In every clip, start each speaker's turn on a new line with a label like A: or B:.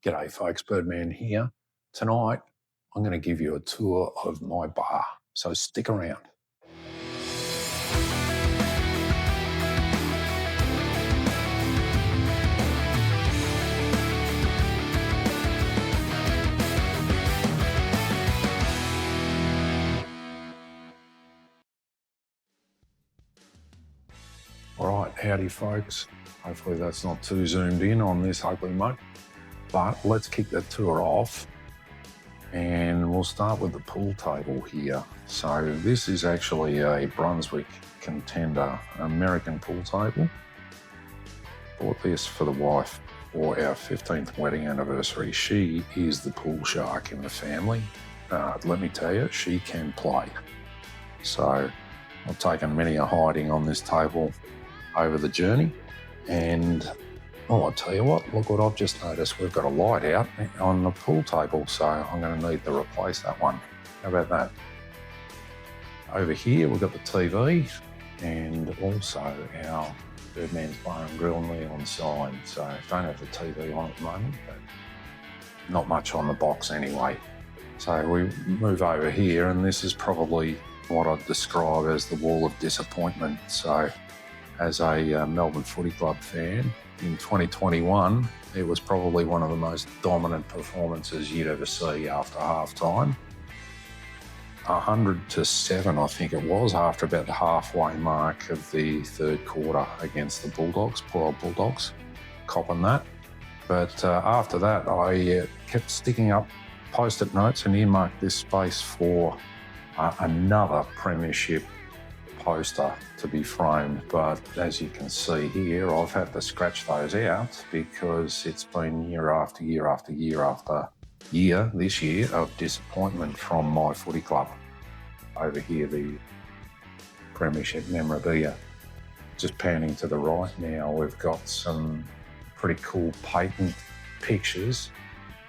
A: G'day folks, Birdman here. Tonight, I'm going to give you a tour of my bar, so stick around. Alright, howdy folks. Hopefully that's not too zoomed in on this ugly mug. But let's kick the tour off and we'll start with the pool table here. So this is actually a Brunswick contender American pool table. Bought this for the wife for our 15th wedding anniversary. She is the pool shark in the family. Let me tell you, she can play. So I've taken many a hiding on this table over the journey, and I'll tell you what, look what I've just noticed. We've got a light out on the pool table, so I'm going to need to replace that one. How about that? Over here, we've got the TV and also our Birdman's Bar and Grill neon sign. So don't have the TV on at the moment, but not much on the box anyway. So we move over here, and this is probably what I'd describe as the wall of disappointment. So as a Melbourne Footy Club fan, in 2021, it was probably one of the most dominant performances you'd ever see after half-time. 100-7, I think it was, after about the halfway mark of the third quarter against the Bulldogs, poor old Bulldogs, copping that. But after that, I kept sticking up post-it notes and earmarked this space for another premiership poster to be framed, but as you can see here, I've had to scratch those out because it's been year after year after year after year this year of disappointment from my footy club. Over here, the premiership memorabilia. Just panning to the right now, we've got some pretty cool patent pictures.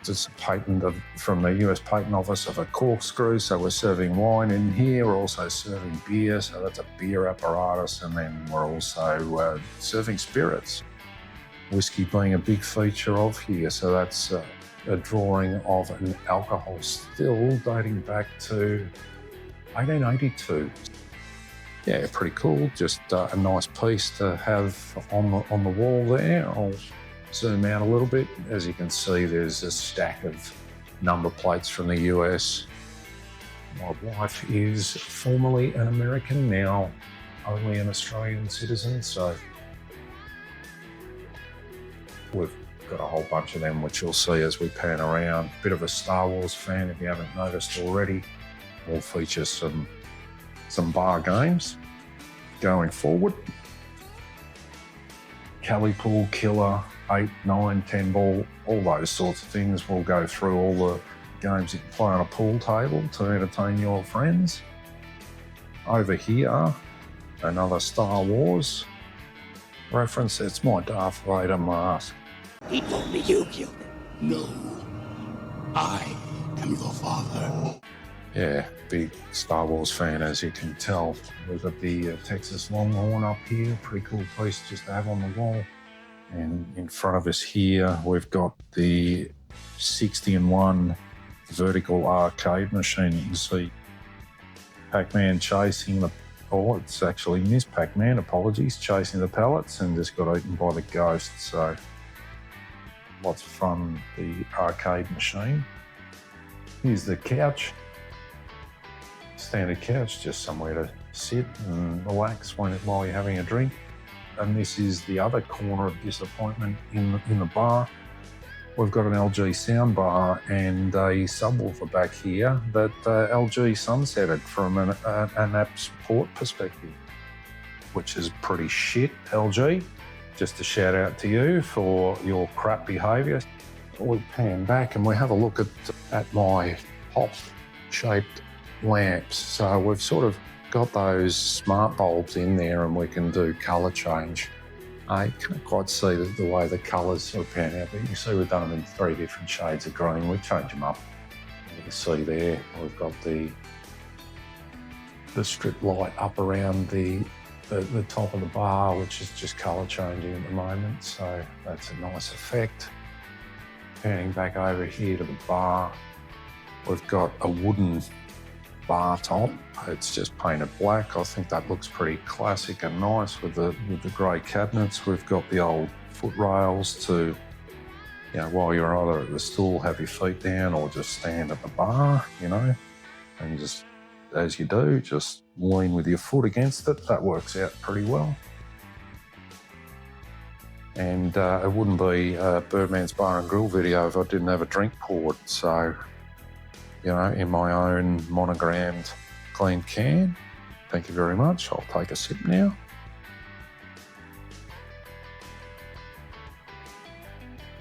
A: It's a patent from the US Patent Office of a corkscrew, so we're serving wine in here. We're also serving beer, so that's a beer apparatus, and then we're also serving spirits. Whisky being a big feature of here, so that's a drawing of an alcohol still dating back to 1882. Yeah, pretty cool. Just a nice piece to have on the wall there. I'll zoom out a little bit. As you can see, there's a stack of number plates from the US. My wife is formerly an American, now only an Australian citizen, so we've got a whole bunch of them, which you'll see as we pan around. Bit of a Star Wars fan, if you haven't noticed already. Will feature some bar games going forward. Cali Pool, Killer, 8, 9, 10 ball, all those sorts of things. We'll go through all the games you can play on a pool table to entertain your friends. Over here, another Star Wars reference. It's my Darth Vader mask.
B: He told me you killed him. No, I am your father.
A: Yeah, big Star Wars fan, as you can tell. We've got the Texas Longhorn up here, pretty cool piece just to have on the wall. And in front of us here, we've got the 60-in-1 vertical arcade machine. You can see Pac-Man chasing it's actually Miss Pac-Man, apologies, chasing the pellets and just got eaten by the ghost. So lots of fun, the arcade machine. Here's the couch. Standard couch, just somewhere to sit and relax while you're having a drink. And this is the other corner of disappointment in the bar. We've got an LG soundbar and a subwoofer back here that LG sunsetted from an app support perspective, which is pretty shit, LG. Just a shout out to you for your crap behaviour. We pan back and we have a look at my pop-shaped lamps. So we've sort of got those smart bulbs in there and we can do colour change. I can't quite see the way the colours sort of pan out, but you can see we've done them in 3 different shades of green. We change them up. You can see there we've got the strip light up around the top of the bar, which is just colour changing at the moment, so that's a nice effect. Turning back over here to the bar, we've got a wooden bar top. It's just painted black. I think that looks pretty classic and nice with the grey cabinets. We've got the old foot rails to, you know, while you're either at the stool, have your feet down, or just stand at the bar, you know, and just, as you do, just lean with your foot against it. That works out pretty well. And it wouldn't be Birdman's Bar and Grill video if I didn't have a drink poured. So, you know, in my own monogrammed clean can. Thank you very much. I'll take a sip now.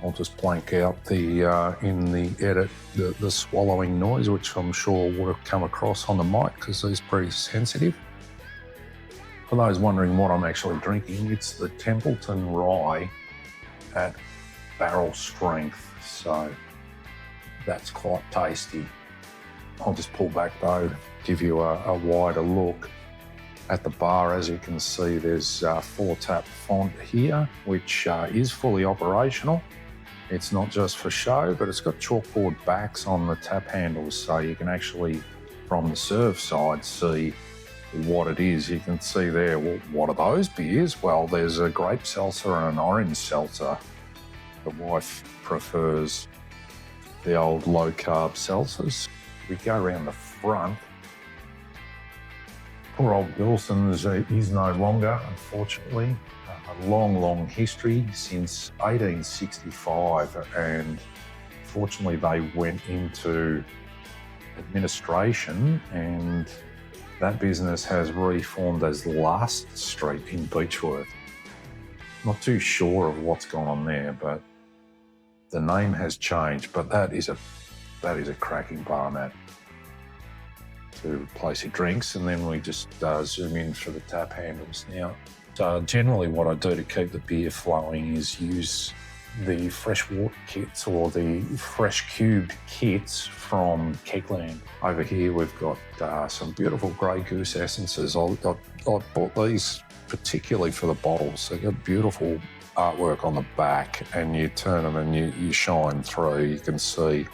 A: I'll just blank out the in the edit the swallowing noise, which I'm sure would have come across on the mic because it's pretty sensitive. For those wondering what I'm actually drinking, it's the Templeton Rye at barrel strength, so that's quite tasty. I'll just pull back though, give you a wider look at the bar. As you can see, there's 4-tap font here, which is fully operational. It's not just for show, but it's got chalkboard backs on the tap handles, so you can actually, from the serve side, see what it is. You can see there, well, what are those beers? Well, there's a grape seltzer and an orange seltzer. The wife prefers the old low-carb seltzers. We go around the front. Poor old Wilson's is no longer, unfortunately. A long, long history since 1865, and fortunately they went into administration, and that business has reformed as Last Street in Beechworth. Not too sure of what's gone on there, but the name has changed. But that is a cracking bar, Matt, to place your drinks. And then we just zoom in for the tap handles now. So generally what I do to keep the beer flowing is use the fresh water kits or the fresh cubed kits from Kegland. Over here we've got some beautiful Grey Goose essences. I bought these particularly for the bottles. They've got beautiful artwork on the back, and you turn them and you shine through. You can see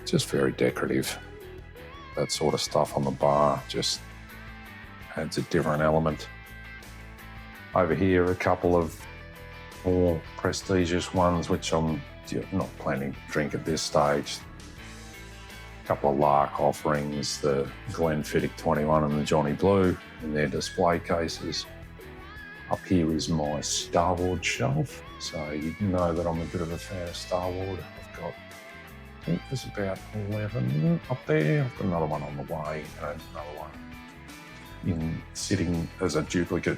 A: just very decorative. That sort of stuff on the bar just adds a different element. Over here, a couple of more prestigious ones, which I'm not planning to drink at this stage. A couple of Lark offerings, the Glenfiddich 21 and the Johnny Blue in their display cases. Up here is my Starward shelf, so you know that I'm a bit of a fan of Starward. I've got, I think there's about 11 up there. I've got another one on the way, and another one sitting as a duplicate,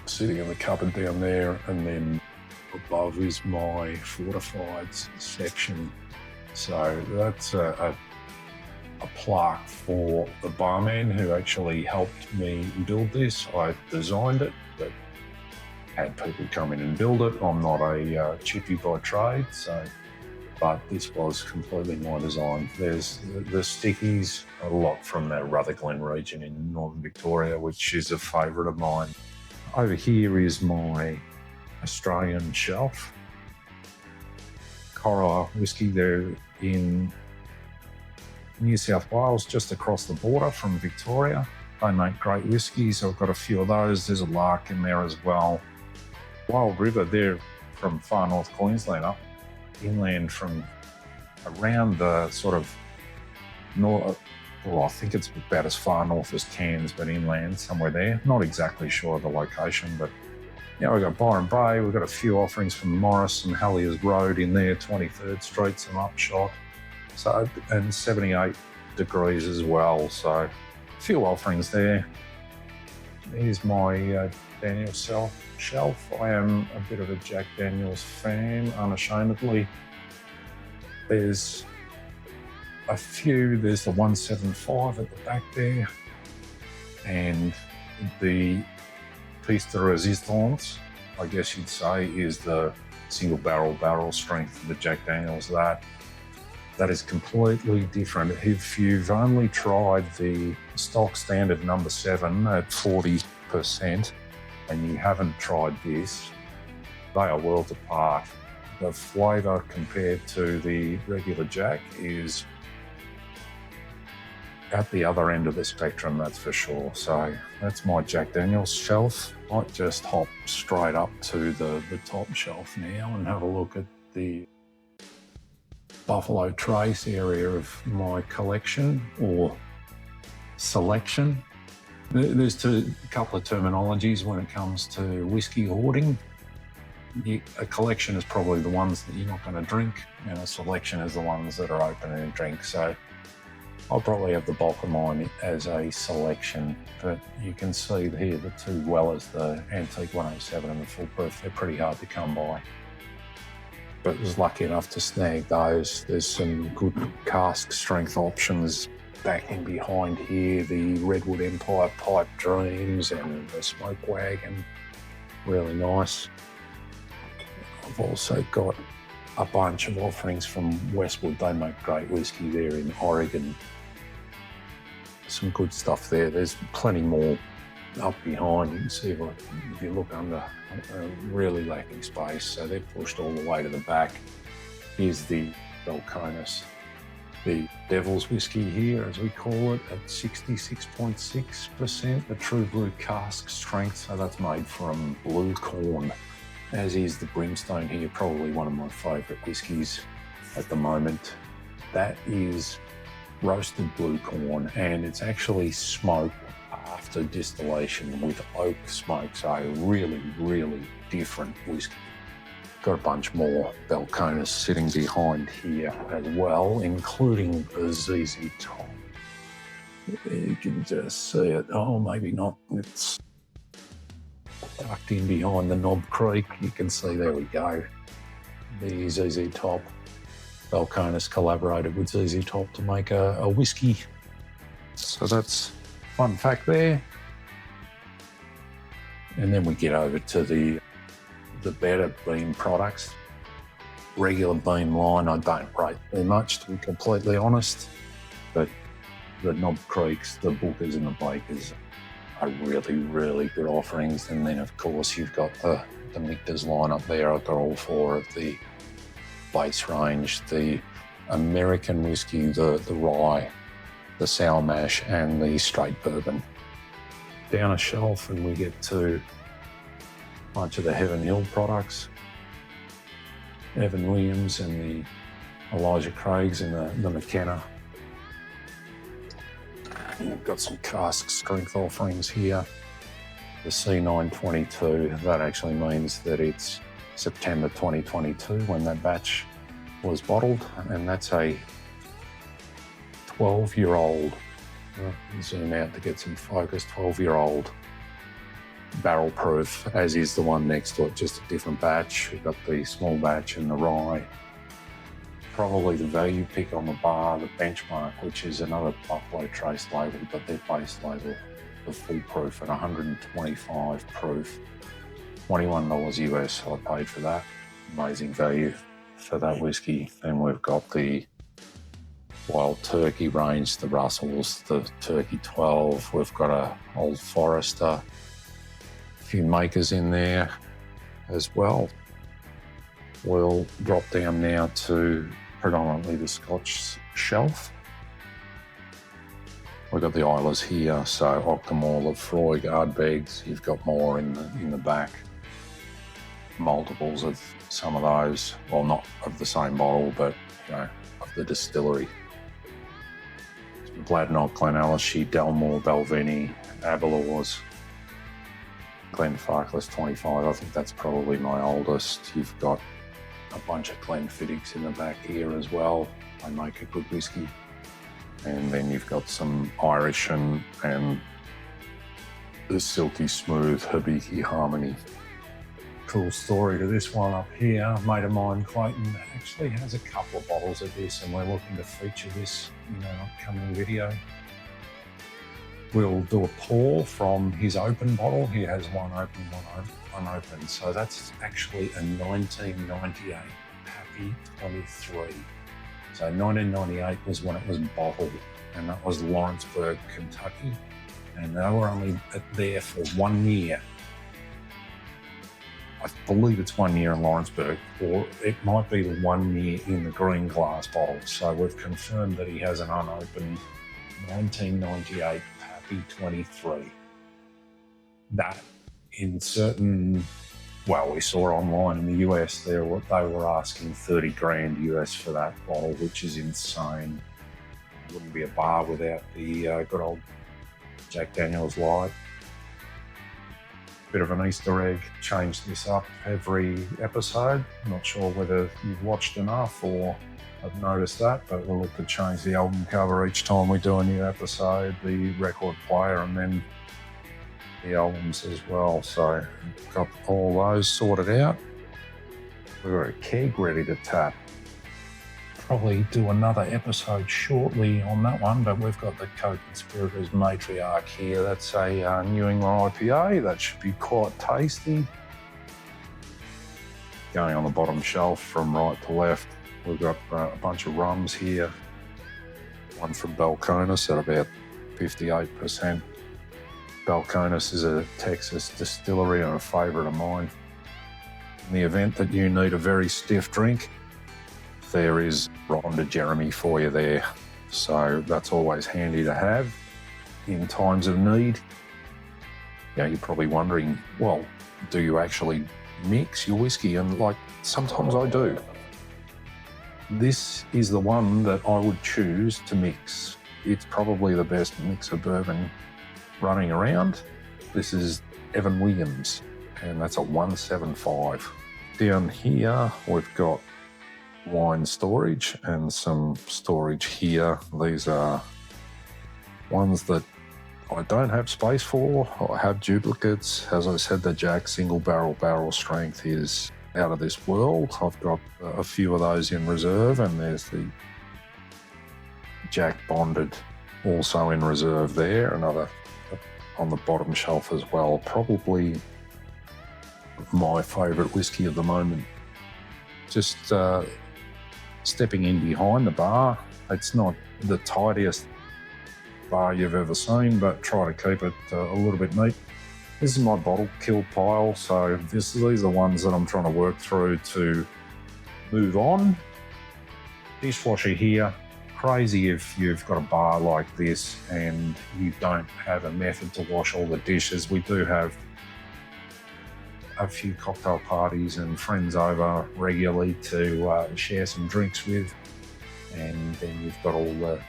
A: sitting in the cupboard down there, and then above is my fortifieds section. So that's a plaque for the barman who actually helped me build this. I designed it, but had people come in and build it. I'm not a chippy by trade, but this was completely my design. There's the stickies, a lot from the Rutherglen region in northern Victoria, which is a favourite of mine. Over here is my Australian shelf. Cora Whisky, they're in New South Wales, just across the border from Victoria. They make great whiskies. I've got a few of those. There's a Lark in there as well. Wild River, they're from far north Queensland, up inland from around the sort of north. Well, I think it's about as far north as Cairns, but inland somewhere there. Not exactly sure of the location, but yeah, we've got Byron Bay. We've got a few offerings from Morris and Halliers Road in there, 23rd Street, some upshot. So, and 78 degrees as well. So, a few offerings there. Here's my Daniels shelf. I am a bit of a Jack Daniels fan, unashamedly. There's a few. There's the 175 at the back there, and the piece de resistance, I guess you'd say, is the single barrel strength of the Jack Daniels. That is completely different. If you've only tried the stock standard number 7 at 40% and you haven't tried this, they are worlds apart. the flavour compared to the regular Jack is at the other end of the spectrum, that's for sure. So that's my Jack Daniel's shelf. Might just hop straight up to the top shelf now and have a look at the Buffalo Trace area of my collection or selection. There's a couple of terminologies when it comes to whiskey hoarding. A collection is probably the ones that you're not going to drink, and a selection is the ones that are open and drink. So I'll probably have the bulk of mine as a selection, but you can see here the two Wellers, the Antique 107 and the Foolproof, they're pretty hard to come by. But I was lucky enough to snag those. There's some good cask strength options back in behind here, the Redwood Empire Pipe Dreams and the Smoke Wagon, really nice. I've also got a bunch of offerings from Westwood. They make great whiskey there in Oregon. Some good stuff there. There's plenty more up behind. You can see if you look under, really lacking space. So they're pushed all the way to the back. Here's the Balcones, the Devil's Whiskey here, as we call it, at 66.6%, the True Blue cask strength. So that's made from blue corn, as is the Brimstone here, probably one of my favourite whiskies at the moment. That is roasted blue corn, and it's actually smoked after distillation with oak smoke, so really, really different whiskey. Got a bunch more Balcones sitting behind here as well, including the ZZ Top. You can just see it. Oh, maybe not. It's tucked in behind the Knob Creek. You can see, there we go. The ZZ Top. Balcones collaborated with ZZ Top to make a whiskey. So that's fun fact there. And then we get over to the better bean products. Regular bean line, I don't rate very much, to be completely honest. But the Knob Creeks, the Bookers and the Bakers are really, really good offerings. And then, of course, you've got the Michter's line up there. I've got all four of the base range, the American whiskey, the rye, the sour mash, and the straight bourbon. Down a shelf and we get to a bunch of the Heaven Hill products. Evan Williams and the Elijah Craigs and the McKenna. We've got some cask strength offerings here. The C922, that actually means that it's September 2022 when that batch was bottled, and that's a 12-year-old, zoom out to get some focus, 12-year-old barrel proof, as is the one next to it, just a different batch. We've got the small batch and the rye. Probably the value pick on the bar, the Benchmark, which is another Buffalo Trace label, but their base label, the full proof at 125 proof, $21 US I paid for that. Amazing value for that whiskey. Then we've got the Wild Turkey range, the Russells, the Turkey 12. We've got a Old Forester, a few makers in there as well. We'll drop down now to predominantly the Scotch shelf. We've got the Islers here, so Octomore, Lefroy, Ardbegs. You've got more in the back. Multiples of some of those, well, not of the same bottle, but of the distillery. Gladnock, Glenallachie, Delmore, Balvenie, Aberlours, Glenfarclas 25. I think that's probably my oldest. You've got a bunch of Glenfiddichs in the back here as well. They make a good whiskey. And then you've got some Irish and the silky smooth Hibiki Harmony. Cool story to this one up here. A mate of mine, Clayton, actually has a couple of bottles of this, and we're looking to feature this in an upcoming video. We'll do a pour from his open bottle. He has one open, one unopened. So that's actually a 1998 Pappy 23. So 1998 was when it was bottled, and that was Lawrenceburg, Kentucky. And they were only there for 1 year. I believe it's 1 year in Lawrenceburg, or it might be the 1 year in the green glass bottle. So we've confirmed that he has an unopened 1998 Pappy 23. That in certain, well, we saw online in the US, they were asking 30 grand US for that bottle, which is insane. It wouldn't be a bar without the good old Jack Daniel's Light. Bit of an Easter egg, change this up every episode. I'm not sure whether you've watched enough or have noticed that, but we'll look to change the album cover each time we do a new episode, the record player, and then the albums as well. So got all those sorted out. We've got a keg ready to tap. Probably do another episode shortly on that one, but we've got the Co-Conspirators Matriarch here. That's a New England IPA. That should be quite tasty. Going on the bottom shelf from right to left, we've got a bunch of rums here. One from Balcones at about 58%. Balcones is a Texas distillery and a favourite of mine. In the event that you need a very stiff drink, there is Rhonda Jeremy for you there. So that's always handy to have in times of need. Yeah, you're probably wondering, well, do you actually mix your whiskey? And like, sometimes I do. This is the one that I would choose to mix. It's probably the best mix of bourbon running around. This is Evan Williams, and that's a 175. Down here, we've got wine storage and some storage here. These are ones that I don't have space for. I have duplicates. As I said, the Jack single barrel strength is out of this world. I've got a few of those in reserve, and there's the Jack bonded also in reserve there. Another on the bottom shelf as well. Probably my favourite whiskey of the moment. Just stepping in behind the bar. It's not the tidiest bar you've ever seen, but try to keep it a little bit neat. This is my bottle kill pile, so these are the ones that I'm trying to work through to move on. Dishwasher here. Crazy if you've got a bar like this and you don't have a method to wash all the dishes. We do have a few cocktail parties and friends over regularly to share some drinks with, and then you've got all the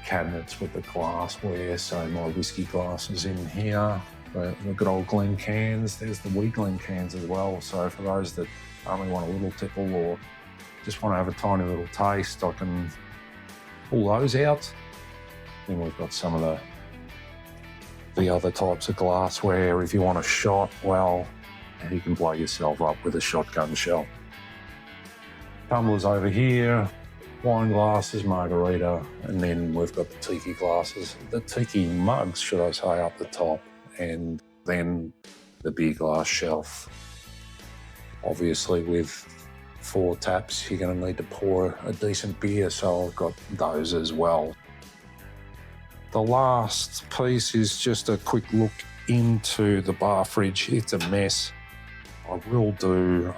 A: cabinets with the glassware. So my whiskey glasses in here, the good old Glen cans. There's the wee Glen cans as well. So for those that only want a little tipple or just want to have a tiny little taste, I can pull those out. Then we've got some of the other types of glassware. If you want a shot, well, you can blow yourself up with a shotgun shell. Tumblers over here, wine glasses, margarita, and then we've got the tiki glasses, the tiki mugs, should I say, up the top, and then the beer glass shelf. Obviously with 4 taps, you're going to need to pour a decent beer, so I've got those as well. The last piece is just a quick look into the bar fridge. It's a mess. I will do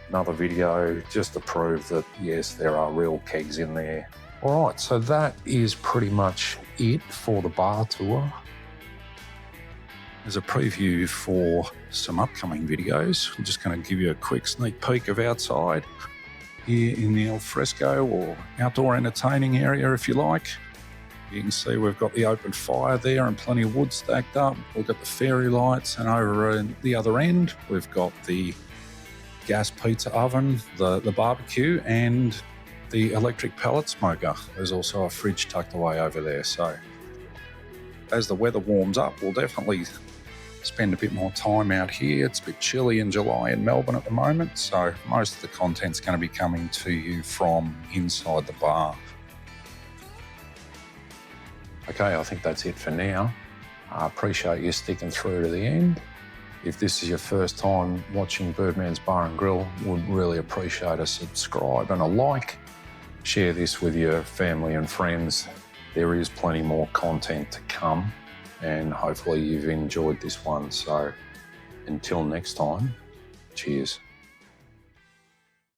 A: another video just to prove that, yes, there are real kegs in there. All right, so that is pretty much it for the bar tour. As a preview for some upcoming videos, I'm just going to give you a quick sneak peek of outside here in the Alfresco or outdoor entertaining area, if you like. You can see we've got the open fire there and plenty of wood stacked up. We've got the fairy lights, and over at the other end, we've got the gas pizza oven, the barbecue, and the electric pellet smoker. There's also a fridge tucked away over there. So as the weather warms up, we'll definitely spend a bit more time out here. It's a bit chilly in July in Melbourne at the moment, so most of the content's going to be coming to you from inside the bar. Okay, I think that's it for now. I appreciate you sticking through to the end. If this is your first time watching Birdman's Bar and Grill, would really appreciate a subscribe and a like. Share this with your family and friends. There is plenty more content to come, and hopefully you've enjoyed this one. So Until next time, cheers.